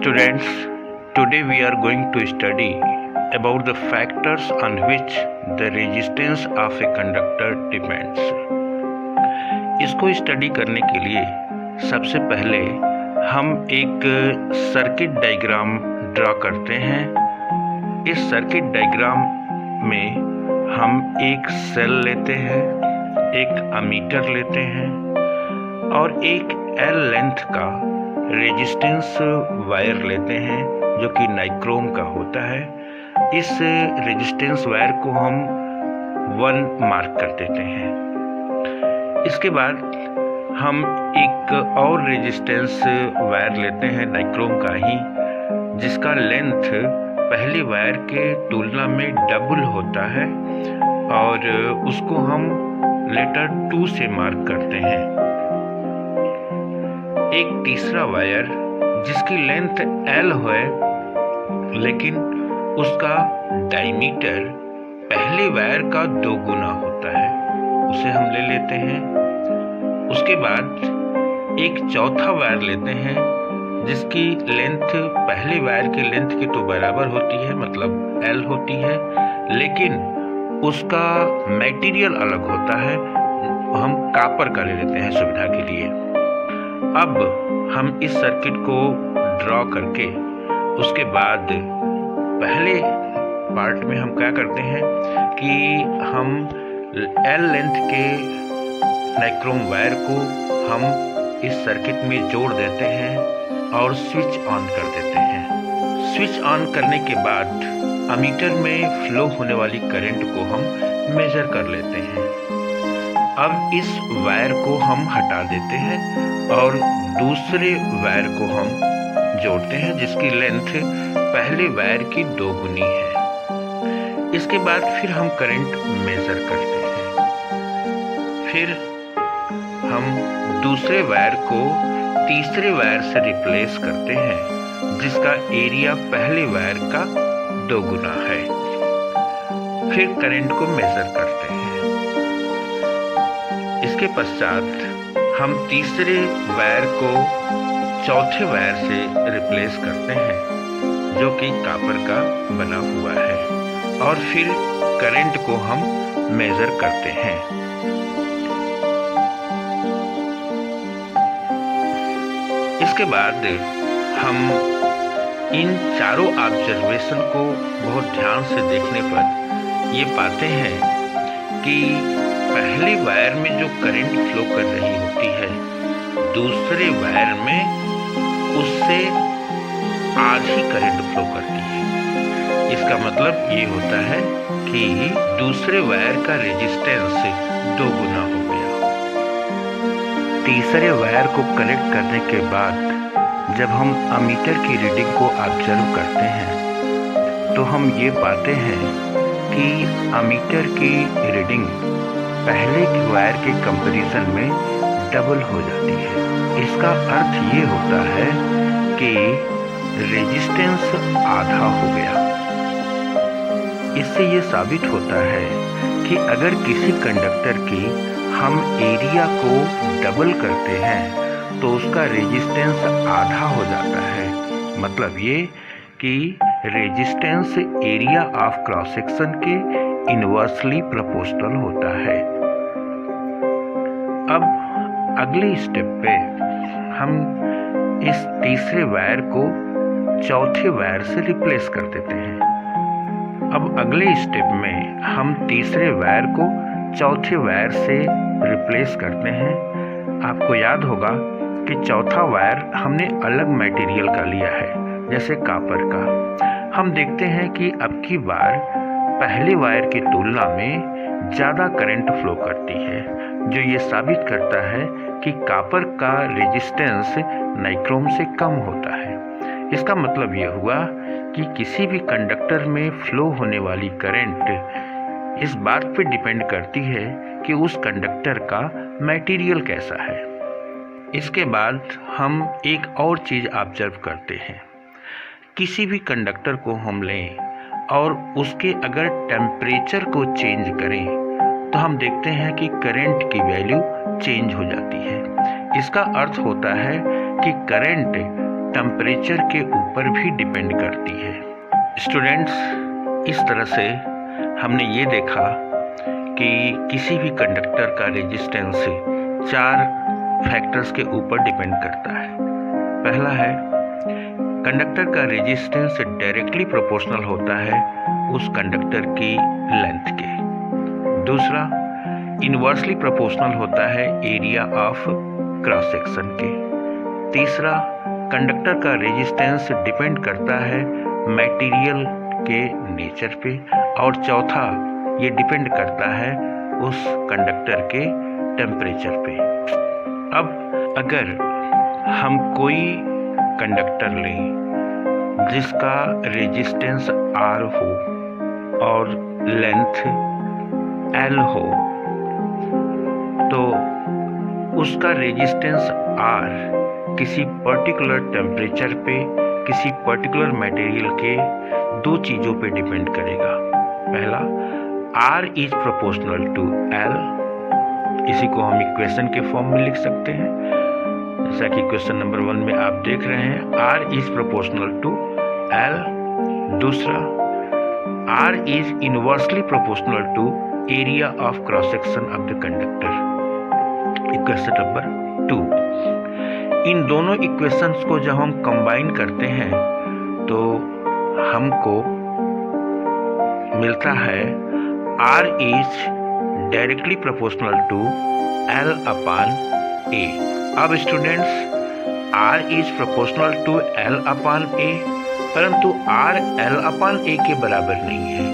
Students, today we are going to study about the factors on which the resistance of a conductor depends. इसको study करने के लिए सबसे पहले हम एक सर्किट डायग्राम ड्रा करते हैं। इस सर्किट डायग्राम में हम एक सेल लेते हैं, एक एमीटर लेते हैं और एक L लेंथ का रेजिस्टेंस वायर लेते हैं जो कि नाइक्रोम का होता है। इस रेजिस्टेंस वायर को हम 1 मार्क कर देते हैं। इसके बाद हम एक और रेजिस्टेंस वायर लेते हैं नाइक्रोम का ही, जिसका लेंथ पहले वायर के तुलना में डबल होता है और उसको हम लेटर 2 से मार्क करते हैं। एक तीसरा वायर जिसकी लेंथ L है लेकिन उसका डायमीटर पहले वायर का 2 गुना होता है, उसे हम ले लेते हैं। उसके बाद एक चौथा वायर लेते हैं जिसकी लेंथ पहले वायर की लेंथ के तो बराबर होती है, मतलब L होती है, लेकिन उसका मटेरियल अलग होता है, हम कॉपर का ले लेते हैं सुविधा के लिए। अब हम इस सर्किट को ड्रॉ करके उसके बाद पहले पार्ट में हम क्या करते हैं कि हम L लेंथ के नाइक्रोम वायर को हम इस सर्किट में जोड़ देते हैं और स्विच ऑन कर देते हैं। स्विच ऑन करने के बाद एमीटर में फ्लो होने वाली करंट को हम मेजर कर लेते हैं। अब इस वायर को हम हटा देते हैं और दूसरे वायर को हम जोड़ते हैं जिसकी लेंथ पहले वायर की 2 गुनी है। इसके बाद फिर हम करंट मेजर करते हैं। फिर हम दूसरे वायर को तीसरे वायर से रिप्लेस करते हैं जिसका एरिया पहले वायर का 2 गुना है। फिर करंट को मेजर करते हैं। इसके पश्चात हम तीसरे वायर को चौथे वायर से रिप्लेस करते हैं जो कि कॉपर का बना हुआ है और फिर करंट को हम मेजर करते हैं। इसके बाद हम इन चारों ऑब्जर्वेशन को बहुत ध्यान से देखने पर ये पाते हैं कि पहले वायर में जो करंट फ्लो कर रही होती है, दूसरे वायर में उससे आधी करंट फ्लो करती है। इसका मतलब ये होता है कि दूसरे वायर का रेजिस्टेंस 2 गुना हो गया। तीसरे वायर को कनेक्ट करने के बाद जब हम एमीटर की रीडिंग को ऑब्जर्व करते हैं तो हम ये पाते हैं कि एमीटर की रीडिंग पहले की वायर के कंपैरिजन में डबल हो जाती है। इसका अर्थ ये होता है कि रेजिस्टेंस आधा हो गया। इससे ये साबित होता है कि अगर किसी कंडक्टर की हम एरिया को डबल करते हैं तो उसका रेजिस्टेंस आधा हो जाता है। मतलब ये कि resistance area of cross section के इनवर्सली प्रोपोर्शनल होता है। अब अगले स्टेप पे हम इस तीसरे वायर को चौथे वायर से रिप्लेस कर देते हैं। अब अगले स्टेप में हम तीसरे वायर को चौथे वायर से रिप्लेस करते हैं। आपको याद होगा कि चौथा वायर हमने अलग मटेरियल का लिया है, जैसे कॉपर का। हम देखते हैं कि अब की बार पहले वायर की तुलना में ज़्यादा करंट फ्लो करती है, जो ये साबित करता है कि कॉपर का रेजिस्टेंस नाइक्रोम से कम होता है। इसका मतलब ये हुआ कि किसी भी कंडक्टर में फ्लो होने वाली करंट इस बात पे डिपेंड करती है कि उस कंडक्टर का मटेरियल कैसा है। इसके बाद हम एक और चीज़ ऑब्जर्व करते हैं। किसी भी कंडक्टर को हम लें और उसके अगर टेम्परेचर को चेंज करें तो हम देखते हैं कि करंट की वैल्यू चेंज हो जाती है। इसका अर्थ होता है कि करंट टेम्परेचर के ऊपर भी डिपेंड करती है। स्टूडेंट्स, इस तरह से हमने ये देखा कि किसी भी कंडक्टर का रेजिस्टेंस 4 फैक्टर्स के ऊपर डिपेंड करता है। पहला है, कंडक्टर का रेजिस्टेंस डायरेक्टली प्रोपोर्शनल होता है उस कंडक्टर की लेंथ के। दूसरा, इनवर्सली प्रोपोर्शनल होता है एरिया ऑफ क्रॉस सेक्शन के। तीसरा, कंडक्टर का रेजिस्टेंस डिपेंड करता है मटेरियल के नेचर पे। और चौथा, ये डिपेंड करता है उस कंडक्टर के टेम्परेचर पे। अब अगर हम कोई कंडक्टर लें जिसका रेजिस्टेंस R हो और लेंथ L हो, तो उसका रेजिस्टेंस R किसी पर्टिकुलर टेम्परेचर पे, किसी पर्टिकुलर मटेरियल के 2 चीज़ों पे डिपेंड करेगा। पहला, R is proportional to L। इसी को हम इक्वेशन के फॉर्म में लिख सकते हैं, जैसा कि क्वेश्चन नंबर 1 में आप देख रहे हैं, R is proportional to L। दूसरा, R is inversely proportional to area of cross section of the conductor. Equation number 2। इन दोनों इक्वेशंस को जब हम कंबाइन करते हैं तो हमको मिलता है R is directly proportional to L upon A। अब students, R is proportional to L upon A, परंतु R L अपॉन A के बराबर नहीं है।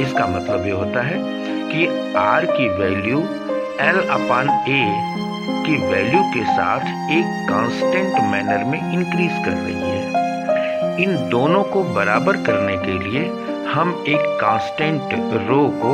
इसका मतलब ये होता है कि R की वैल्यू L अपॉन A की वैल्यू के साथ एक कांस्टेंट मैनर में इंक्रीज कर रही है। इन दोनों को बराबर करने के लिए हम एक कांस्टेंट रो को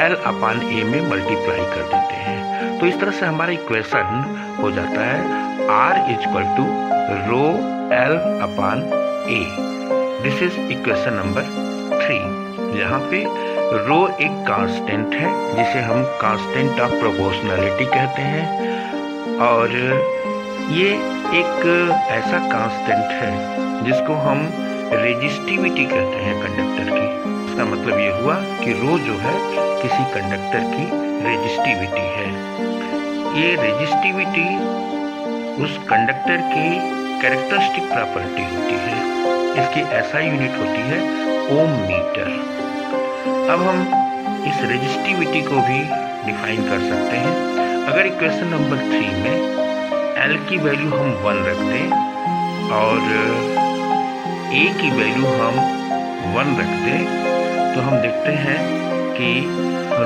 L अपॉन A में मल्टीप्लाई कर देते हैं। तो इस तरह से हमारा इक्वेशन हो जाता है R equal to rho L upon A। This is equation number 3, जहाँ पे रो एक कांस्टेंट है जिसे हम कांस्टेंट ऑफ प्रोपोर्शनैलिटी कहते हैं, और ये एक ऐसा कांस्टेंट है जिसको हम रेजिस्टिविटी कहते हैं कंडक्टर की। इसका मतलब ये हुआ कि रो जो है किसी कंडक्टर की रेजिस्टिविटी है। ये रेजिस्टिविटी उस कंडक्टर की कैरेक्टरिस्टिक प्रॉपर्टी होती है। इसकी SI यूनिट होती है ओम मीटर। अब हम इस रेजिस्टिविटी को भी डिफाइन कर सकते हैं। अगर इक्वेशन नंबर 3 में L की वैल्यू हम 1 रख दें और A की वैल्यू हम 1 रख दें, तो हम देखते हैं कि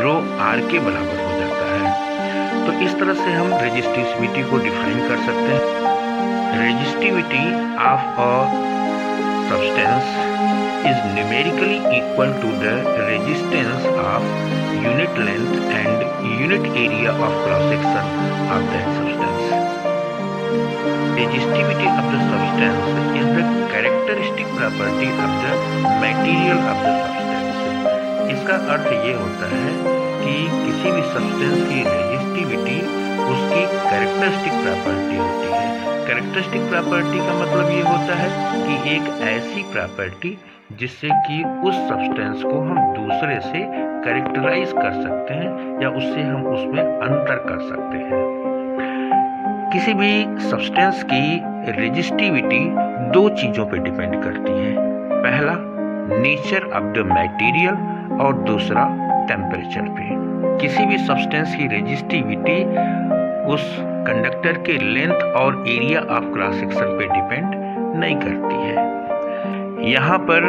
रो R के बराबर हो जाता है। तो इस तरह से हम रेजिस्टिविटी को डिफाइन कर सकते हैं। Resistivity of a substance is numerically equal to the resistance of unit length and unit area of cross section of that substance. Resistivity of the substance is the characteristic property of the material of the substance. इसका अर्थ ये होता है कि किसी भी substance की resistivity उसकी characteristic property होती है। कैरेक्टरिस्टिक प्रॉपर्टी का मतलब ये होता है कि एक ऐसी प्रॉपर्टी जिससे कि उस सब्सटेंस को हम दूसरे से कैरेक्टराइज कर सकते हैं या उससे हम उसमें अंतर कर सकते हैं। किसी भी सब्सटेंस की रेजिस्टिविटी 2 चीज़ों पे डिपेंड करती है। पहला, नेचर ऑफ द मटेरियल, और दूसरा टेम्परेचर पे। किसी भी सब्सटेंस की रेजिस्टिविटी उस कंडक्टर के लेंथ और एरिया ऑफ क्रॉस सेक्शन पे डिपेंड नहीं करती है। यहाँ पर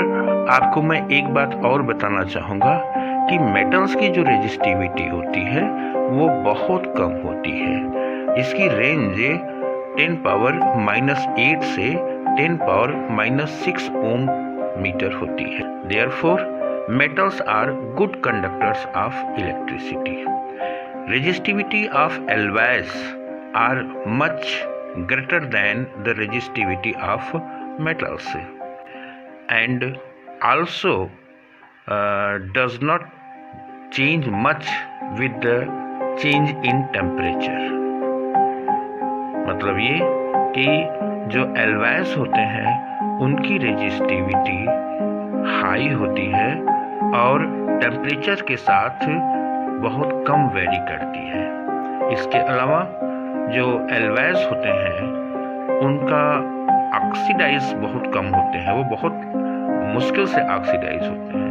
आपको मैं एक बात और बताना चाहूँगा कि मेटल्स की जो रेजिस्टिविटी होती है वो बहुत कम होती है। इसकी रेंज 10⁻⁻8 से 10⁻⁻6 ओम मीटर होती है। Therefore metals are good conductors of electricity. Resistivity of alloys are much greater than the resistivity of metals, and also does not change much with the change in temperature. मतलब ये कि जो एल्वाइस होते हैं उनकी रेजिस्टिविटी हाई होती है और टेम्परेचर के साथ बहुत कम वेरी करती है। इसके अलावा जो एल्वाइस होते हैं उनका ऑक्सीडाइज बहुत कम होते हैं, वो बहुत मुश्किल से ऑक्सीडाइज होते हैं।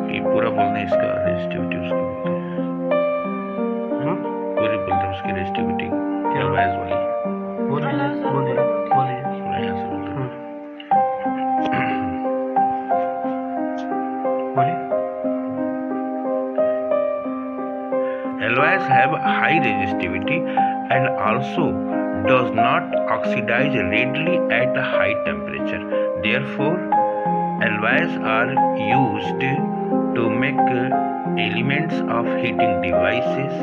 ये पूरा बोलने इसका रेजिस्टिविटी उसकी बोलते हैं, पूरी बोलते हैं उसकी रेजिस्टिविटी एल्वाइस वाली। Alloys have high resistivity and also does not oxidize readily at a high temperature. Therefore, alloys are used to make elements of heating devices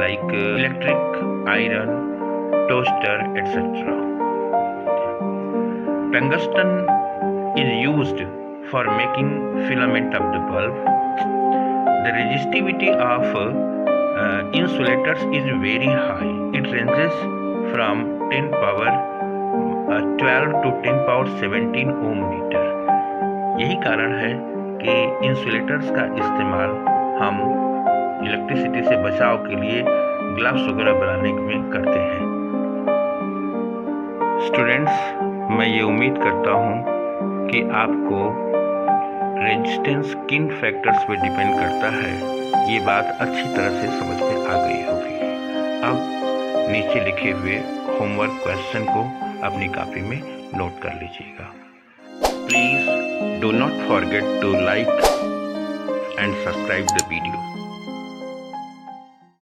like electric iron, toaster, etc. Tungsten is used for making filament of the bulb. The resistivity of insulators is very high. It ranges from 10 power 12 to 10 power 17 ohm metre. यही कारण है कि insulators का इस्तेमाल हम electricity से बचाव के लिए ग्लव्स वगैरह बनाने में करते हैं। स्टूडेंट्स, मैं ये उम्मीद करता हूँ कि आपको रेजिस्टेंस किन फैक्टर्स पे डिपेंड करता है ये बात अच्छी तरह से समझ में आ गई होगी। अब नीचे लिखे हुए होमवर्क क्वेश्चन को अपनी कॉपी में नोट कर लीजिएगा। Please do not forget to like and subscribe the video.